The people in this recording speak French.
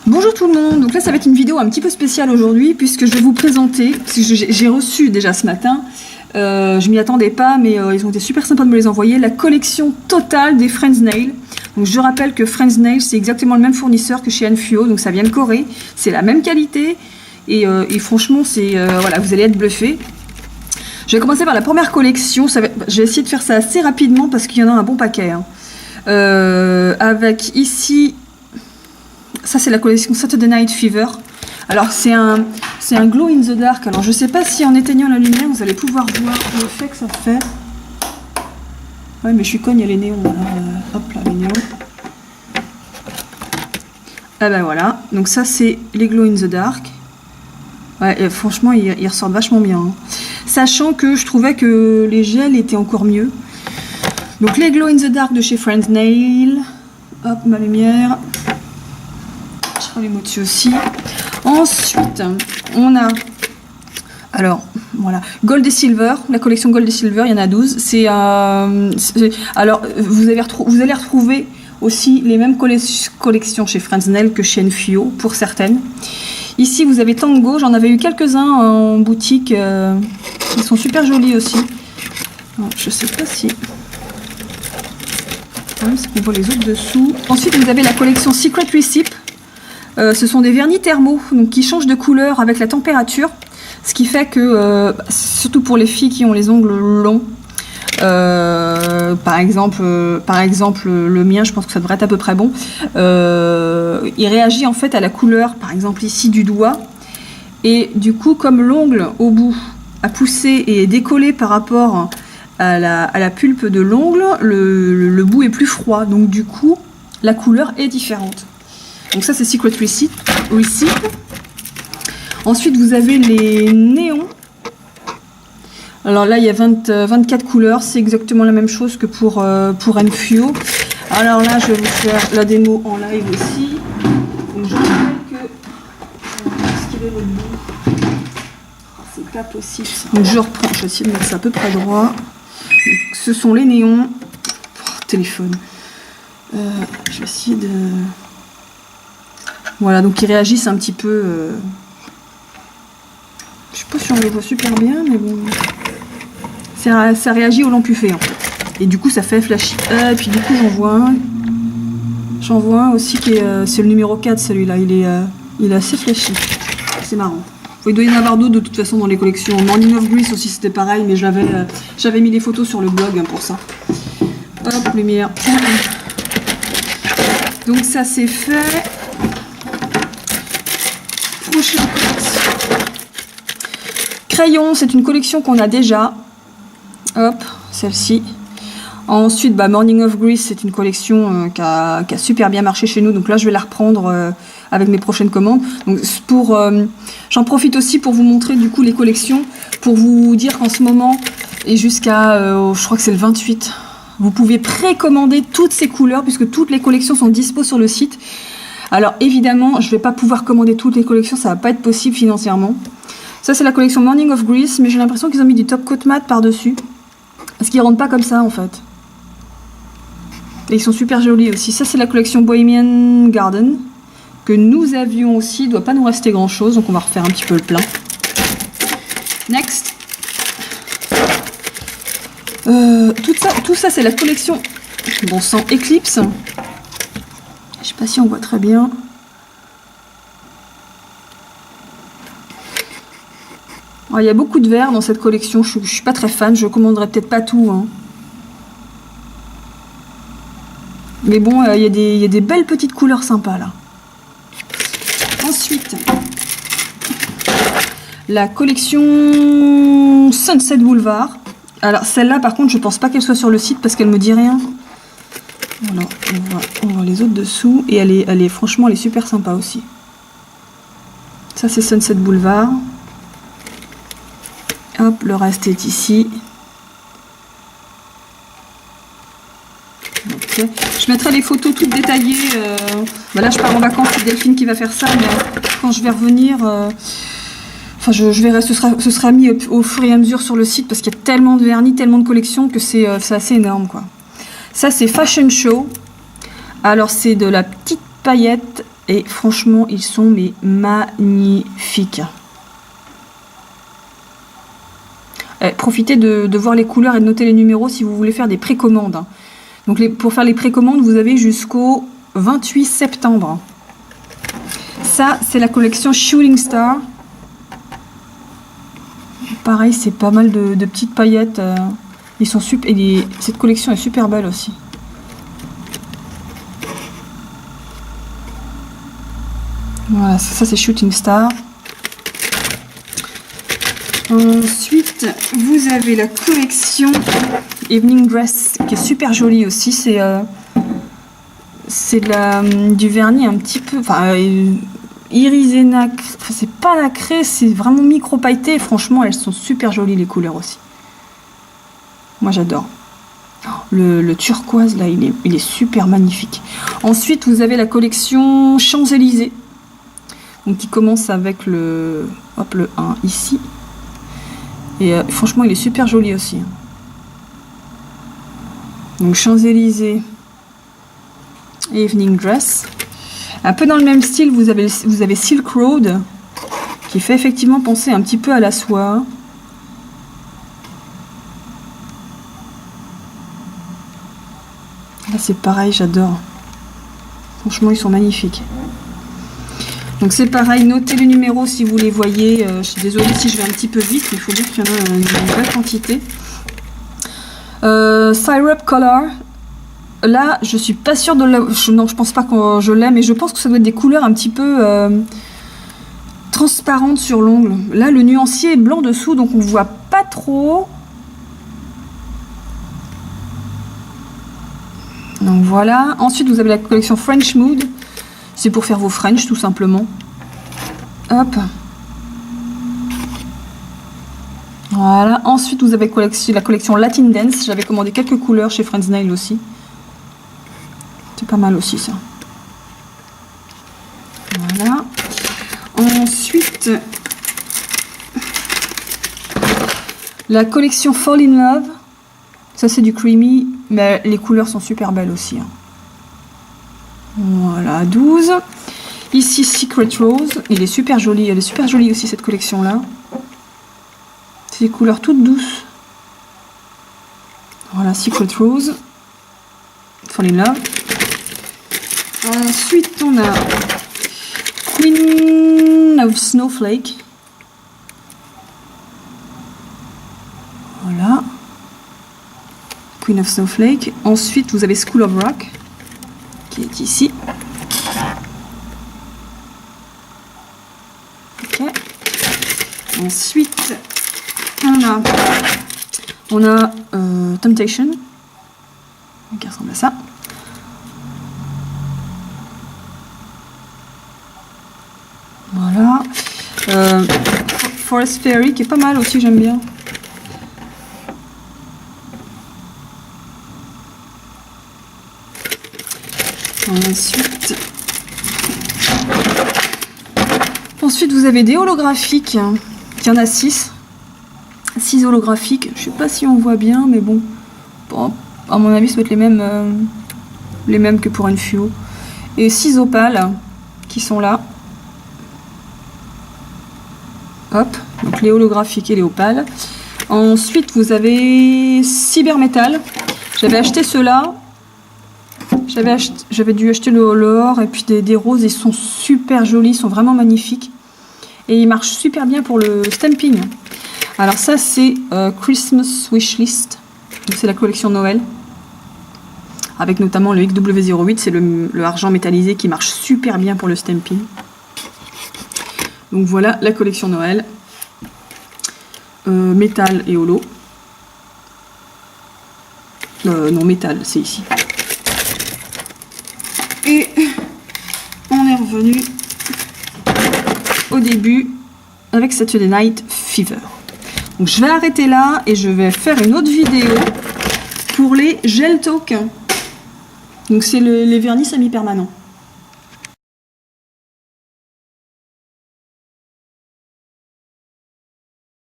Bonjour tout le monde, donc là ça va être une vidéo un petit peu spéciale aujourd'hui puisque je vais vous présenter, parce que j'ai reçu déjà ce matin, je m'y attendais pas mais ils ont été super sympas de me les envoyer, la collection totale des Friends Nail. Donc je rappelle que Friends Nail c'est exactement le même fournisseur que chez Enfio, donc ça vient de Corée, c'est la même qualité et franchement c'est voilà, vous allez être bluffés. Je vais commencer par la première collection, je vais essayer de faire ça assez rapidement parce qu'il y en a un bon paquet. Hein. Avec ici... Ça c'est la collection Saturday Night Fever. Alors c'est un glow in the dark. Alors je sais pas si en éteignant la lumière vous allez pouvoir voir l'effet que ça fait. Ouais mais je suis conne, il y a les néons là. Hop là les néons. Ah ben voilà. Donc ça c'est les glow in the dark. Ouais et franchement ils ressortent vachement bien. Hein. Sachant que je trouvais que les gels étaient encore mieux. Donc les glow in the dark de chez Friends Nail. Hop ma lumière. Les mots dessus aussi. Ensuite, on a alors voilà Gold et Silver, la collection Gold et Silver, il y en a 12. Alors vous allez retrouver aussi les mêmes collections chez Friends Nail que chez Enfio pour certaines. Ici vous avez Tango, j'en avais eu quelques-uns en boutique, ils sont super jolis aussi. Alors, je sais pas si on voit les autres dessous. Ensuite vous avez la collection Secret Recipe. Ce sont des vernis thermaux donc qui changent de couleur avec la température, ce qui fait que, surtout pour les filles qui ont les ongles longs, par exemple le mien, je pense que ça devrait être à peu près bon, il réagit en fait à la couleur, par exemple ici du doigt, et du coup comme l'ongle au bout a poussé et est décollé par rapport à la pulpe de l'ongle, le bout est plus froid, donc du coup la couleur est différente. Donc ça c'est Secret Recipe. Ensuite vous avez les néons. Alors là il y a 24 couleurs, c'est exactement la même chose que pour Enfio. Alors là je vais vous faire la démo en live aussi. Donc je rappelle que le bout. C'est pas possible. Donc je reprends, je vais essayer de mettre ça à peu près droit. Donc, ce sont les néons. Téléphone. Je vais essayer de... Voilà, donc ils réagissent un petit peu... Je sais pas si on les voit super bien, mais bon... Ça réagit au lampuffé, en fait. Et du coup, ça fait flashy. Et puis du coup, j'en vois un aussi qui est... c'est le numéro 4, celui-là. Il est assez flashy. C'est marrant. Il doit y en avoir d'autres, de toute façon, dans les collections. Morning of Grease aussi, c'était pareil, mais j'avais mis les photos sur le blog hein, pour ça. Hop, lumière. Donc ça, c'est fait... Crayon, c'est une collection qu'on a déjà. Hop, celle-ci. Ensuite, Morning of Grease, c'est une collection qui a super bien marché chez nous. Donc là, je vais la reprendre avec mes prochaines commandes. Donc j'en profite aussi pour vous montrer du coup les collections, pour vous dire qu'en ce moment et jusqu'à, je crois que c'est le 28, vous pouvez précommander toutes ces couleurs puisque toutes les collections sont dispo sur le site. Alors évidemment, je ne vais pas pouvoir commander toutes les collections, ça ne va pas être possible financièrement. Ça c'est la collection Morning of Grease, mais j'ai l'impression qu'ils ont mis du top coat mat par-dessus. Parce qu'ils ne rentrent pas comme ça en fait. Et ils sont super jolis aussi. Ça c'est la collection Bohemian Garden, que nous avions aussi, il ne doit pas nous rester grand chose, donc on va refaire un petit peu le plein. Next. Tout ça c'est la collection Bon Sang Eclipse. Je sais pas si on voit très bien. Alors, il y a beaucoup de verre dans cette collection. Je suis pas très fan. Je commanderai peut-être pas tout. Hein. Mais bon, il y a des belles petites couleurs sympas là. Ensuite, la collection Sunset Boulevard. Alors celle-là, par contre, je pense pas qu'elle soit sur le site parce qu'elle me dit rien. Voilà, on voit les autres dessous et elle est franchement elle est super sympa aussi. Ça c'est Sunset Boulevard. Hop, le reste est ici. Okay. Je mettrai les photos toutes détaillées. Là je pars en vacances, c'est Delphine qui va faire ça, mais quand je vais revenir, je verrai, ce sera mis au fur et à mesure sur le site parce qu'il y a tellement de vernis, tellement de collections que c'est assez énorme quoi. Ça c'est Fashion Show. Alors c'est de la petite paillette Et franchement, ils sont mais magnifiques. Profitez de voir les couleurs et de noter les numéros si vous voulez faire des précommandes. Hein. Donc pour faire les précommandes, vous avez jusqu'au 28 septembre. Ça, c'est la collection Shooting Star. Pareil, c'est pas mal de petites paillettes. Ils sont super. Cette collection est super belle aussi. Voilà, ça c'est Shooting Star. Ensuite, vous avez la collection Evening Dress qui est super jolie aussi. C'est du vernis un petit peu, enfin irisé nacré. Enfin, c'est pas nacré, c'est vraiment micro pailleté. Franchement, elles sont super jolies les couleurs aussi. Moi, j'adore. Le turquoise là, il est super magnifique. Ensuite, vous avez la collection Champs-Élysées, donc qui commence avec le 1 ici. Et franchement, il est super joli aussi. Donc Champs-Élysées, Evening Dress. Un peu dans le même style, vous avez Silk Road, qui fait effectivement penser un petit peu à la soie. Là, c'est pareil, j'adore. Franchement, ils sont magnifiques. Donc c'est pareil, notez les numéros si vous les voyez. Je suis désolée si je vais un petit peu vite, mais il faut dire qu'il y en a une belle quantité. Syrup Color. Là, je suis pas sûre de la... Non, je pense pas que je l'aime, mais je pense que ça doit être des couleurs un petit peu transparentes sur l'ongle. Là, le nuancier est blanc dessous, donc on voit pas trop. Donc voilà. Ensuite, vous avez la collection French Mood. C'est pour faire vos French, tout simplement. Hop. Voilà. Ensuite, vous avez la collection Latin Dance. J'avais commandé quelques couleurs chez Friends Nail aussi. C'est pas mal aussi, ça. Voilà. Ensuite, la collection Fall in Love. Ça, c'est du creamy, mais les couleurs sont super belles aussi. Hein. Voilà, 12. Ici, Secret Rose. Il est super joli. Elle est super jolie aussi, cette collection-là. C'est des couleurs toutes douces. Voilà, Secret Rose. Fall in Love. Ensuite, on a Queen of Snowflake. Voilà. Queen of Snowflake. Ensuite, vous avez School of Rock, qui est ici. Ok. Ensuite, on a Temptation, qui ressemble à ça. Voilà. Forest Fairy, qui est pas mal aussi, j'aime bien. Ensuite, vous avez des holographiques. Il y en a 6. 6 holographiques. Je sais pas si on voit bien, mais bon. À mon avis, ça doit être les mêmes que pour une fluo. Et 6 opales qui sont là. Hop, donc les holographiques et les opales. Ensuite, vous avez Cybermetal. J'avais acheté ceux-là. J'avais dû acheter le or et puis des roses. Ils sont super jolis, ils sont vraiment magnifiques. Et ils marchent super bien pour le stamping. Alors ça, c'est Christmas Wishlist. C'est la collection Noël. Avec notamment le XW08, c'est le argent métallisé qui marche super bien pour le stamping. Donc voilà la collection Noël. Métal et holo. Non, métal, c'est ici. Et on est revenu au début avec Saturday Night Fever. Donc je vais arrêter là et je vais faire une autre vidéo pour les gel talk. Donc c'est les vernis semi-permanents.